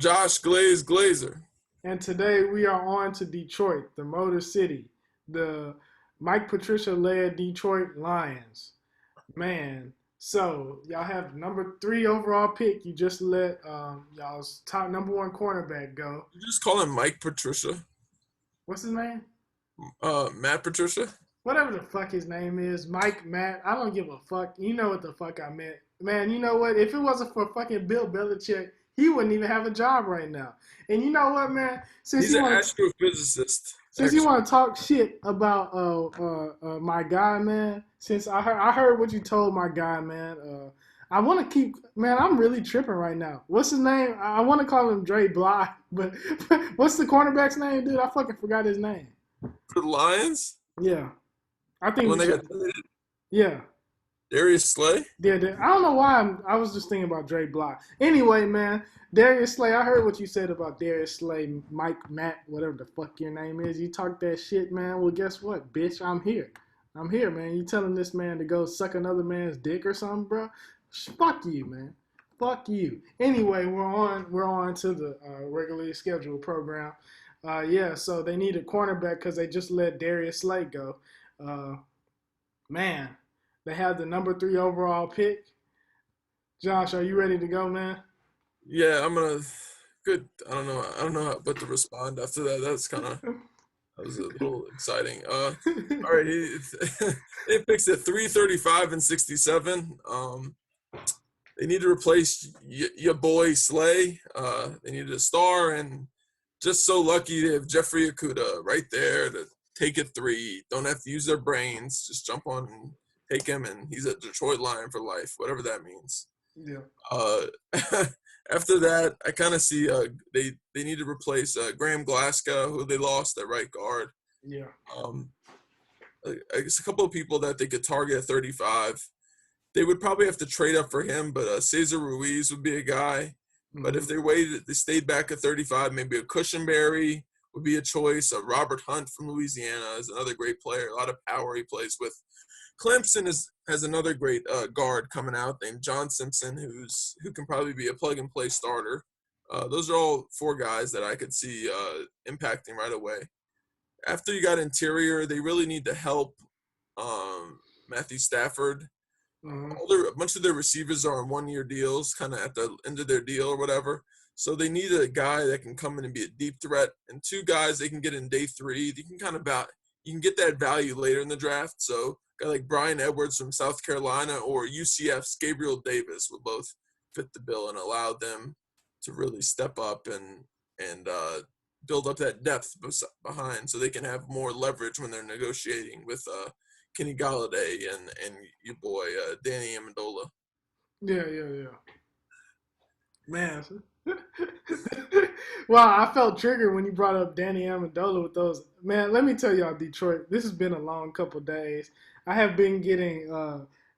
Josh Glazer. And today we are on to Detroit, the Motor City, the Mike Patricia led Detroit Lions. Man, so y'all have number 3 overall pick. You just let y'all's top number 1 cornerback go. You just call him Mike Patricia. What's his name? Matt Patricia. Whatever the fuck his name is, Mike, Matt. I don't give a fuck. You know what the fuck I meant, man. You know what? If it wasn't for fucking Bill Belichick, he wouldn't even have a job right now. And you know what, man? He's an astrophysicist. Since you want to talk shit about my guy, man. Since I heard what you told my guy, man. I want to keep, man. I'm really tripping right now. What's his name? I want to call him Dre Bly, but what's the cornerback's name, dude? I fucking forgot his name. For the Lions? Yeah, I think when they got yeah. Darius Slay? Yeah, I don't know why I was just thinking about Dre Block. Anyway, man, Darius Slay, I heard what you said about Darius Slay, Mike, Matt, whatever the fuck your name is. You talk that shit, man. Well, guess what, bitch? I'm here. I'm here, man. You telling this man to go suck another man's dick or something, bro? Fuck you, man. Fuck you. Anyway, we're on to the regularly scheduled program. Yeah, so they need a cornerback because they just let Darius Slay go. Man. They have the number 3 overall pick. Josh, are you ready to go, man? Yeah, I'm gonna. Good. I don't know what to respond after that. That was a little exciting. All right, it picks at 335 and 67. They need to replace your boy Slay. They needed a star, and just so lucky to have Jeffrey Okudah right there to take it 3. Don't have to use their brains. Just jump on and take him, and he's a Detroit Lion for life, whatever that means. Yeah. After that, I kind of see they need to replace Graham Glasgow, who they lost at right guard. Yeah. I guess a couple of people that they could target at 35. They would probably have to trade up for him, but Cesar Ruiz would be a guy. Mm-hmm. But if they stayed back at 35, maybe a Cushenberry would be a choice. Robert Hunt from Louisiana is another great player. A lot of power he plays with. Clemson has another great guard coming out named John Simpson, who can probably be a plug-and-play starter. Those are all 4 guys that I could see impacting right away. After you got interior, they really need to help Matthew Stafford. Mm-hmm. A bunch of their receivers are on 1-year deals, kind of at the end of their deal or whatever. So they need a guy that can come in and be a deep threat, and 2 guys they can get in day 3. You can get that value later in the draft. So a guy like Brian Edwards from South Carolina or UCF's Gabriel Davis will both fit the bill and allow them to really step up and build up that depth behind, so they can have more leverage when they're negotiating with Kenny Galladay and your boy Danny Amendola. Yeah. Man. Wow, I felt triggered when you brought up Danny Amendola with those. Man, let me tell y'all, Detroit, this has been a long couple days. I have been getting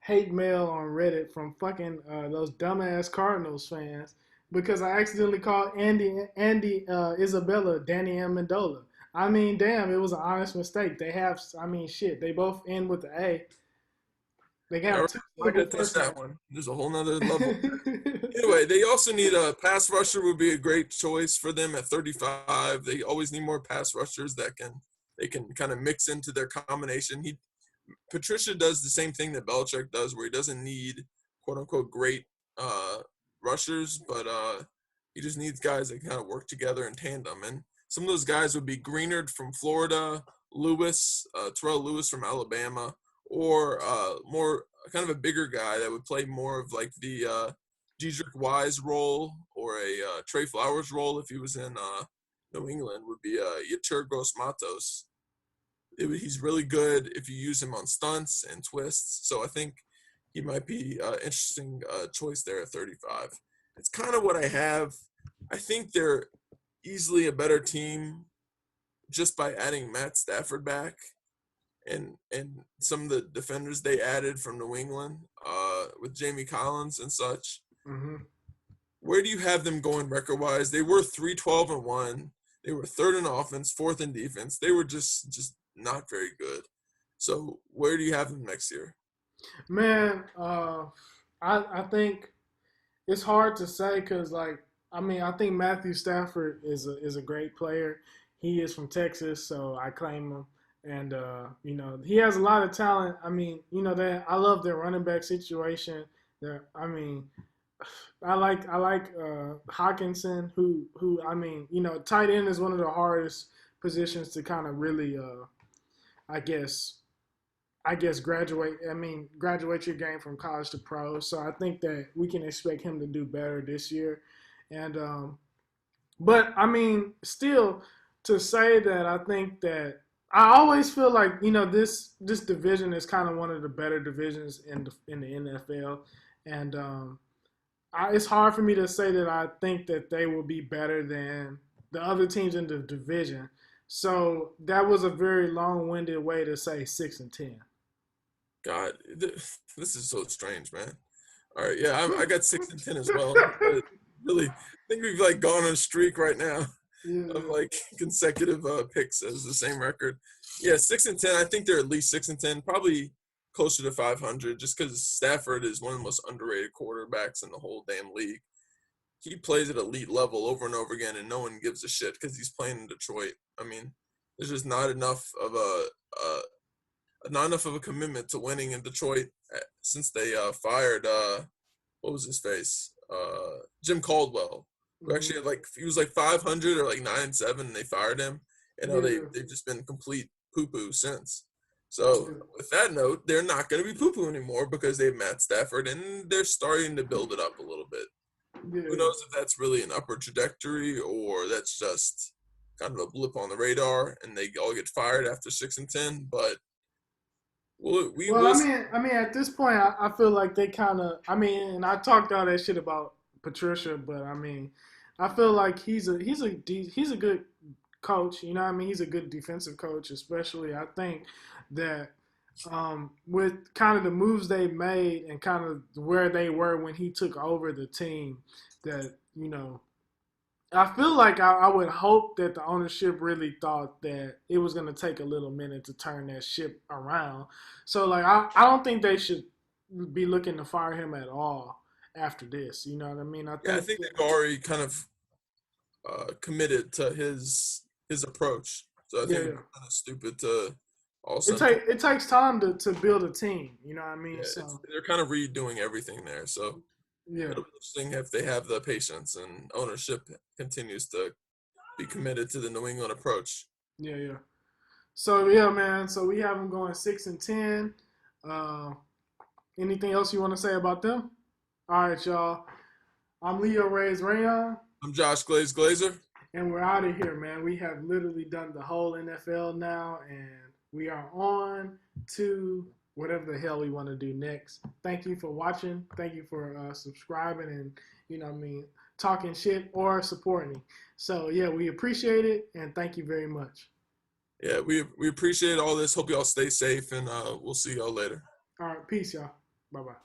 hate mail on Reddit from fucking those dumbass Cardinals fans because I accidentally called Andy Isabella Danny Amendola. I mean, damn, it was an honest mistake. They both end with the A. They got I got to touch that one. There's a whole nother level. Anyway, they also need a pass rusher would be a great choice for them at 35. They always need more pass rushers that they can kind of mix into their combination. Patricia does the same thing that Belichick does, where he doesn't need quote unquote great rushers, but he just needs guys that can kind of work together in tandem. And some of those guys would be Greenard from Florida, Terrell Lewis from Alabama, or more kind of a bigger guy that would play more of like the Jedrick Wise role or a Trey Flowers role if he was in New England would be Yetur Gross-Matos. He's really good if you use him on stunts and twists. So I think he might be an interesting choice there at 35. It's kind of what I have. I think they're easily a better team just by adding Matt Stafford back and some of the defenders they added from New England with Jamie Collins and such. Mm-hmm. Where do you have them going record-wise? They were 3-12-1. They were 3rd in offense, 4th in defense. They were just not very good. So where do you have them next year? Man, I think it's hard to say because, like, I mean, I think Matthew Stafford is a great player. He is from Texas, so I claim him. And he has a lot of talent. I mean, that I love their running back situation. I mean, I like Hawkinson, who I mean, tight end is one of the hardest positions to kind of really, I guess, graduate. I mean, graduate your game from college to pro. So I think that we can expect him to do better this year. And but I mean, still to say that I think that I always feel like this division is kind of one of the better divisions in the NFL, and it's hard for me to say that I think that they will be better than the other teams in the division. So that was a very long-winded way to say 6-10. God, this is so strange, man. All right, yeah, I got 6-10 as well. Really, I think we've like gone on a streak right now Yeah, of like consecutive picks as the same record. Yeah, 6-10. I think they're at least 6-10, probably closer to 500, just because Stafford is one of the most underrated quarterbacks in the whole damn league. He plays at elite level over and over again, and no one gives a shit because he's playing in Detroit. I mean, there's just not enough of a commitment to winning in Detroit since they fired what was his face, Jim Caldwell, who mm-hmm. actually had he was like 500 or like 9-7, and they fired him. They've just been complete poo poo since. So with that note, they're not going to be poo poo anymore because they have Matt Stafford, and they're starting to build it up a little bit. Yeah. Who knows if that's really an upward trajectory or that's just kind of a blip on the radar and they all get fired after 6-10, but. Well, I mean, at this point, I feel like they kind of. I mean, and I talked all that shit about Patricia, but I mean, I feel like he's a good coach. You know, what I mean, he's a good defensive coach, especially. I think that with kind of the moves they made and kind of where they were when he took over the team, that I feel like I would hope that the ownership really thought that it was going to take a little minute to turn that ship around. So, like, I don't think they should be looking to fire him at all after this. You know what I mean? I think they've already kind of committed to his approach. So I think it's kind of stupid to also. It takes time to build a team. You know what I mean? Yeah, so they're kind of redoing everything there. So yeah, it'll be interesting if they have the patience and ownership continues to be committed to the New England approach. Yeah. So yeah, man. So we have them going 6-10. Anything else you want to say about them? All right, y'all. I'm Leo Reyes Rayon. I'm Josh Glazer. And we're out of here, man. We have literally done the whole NFL now, and we are on to whatever the hell we want to do next. Thank you for watching. Thank you for subscribing and, talking shit or supporting. So, yeah, we appreciate it, and thank you very much. Yeah, we appreciate all this. Hope y'all stay safe, and we'll see y'all later. All right, peace, y'all. Bye-bye.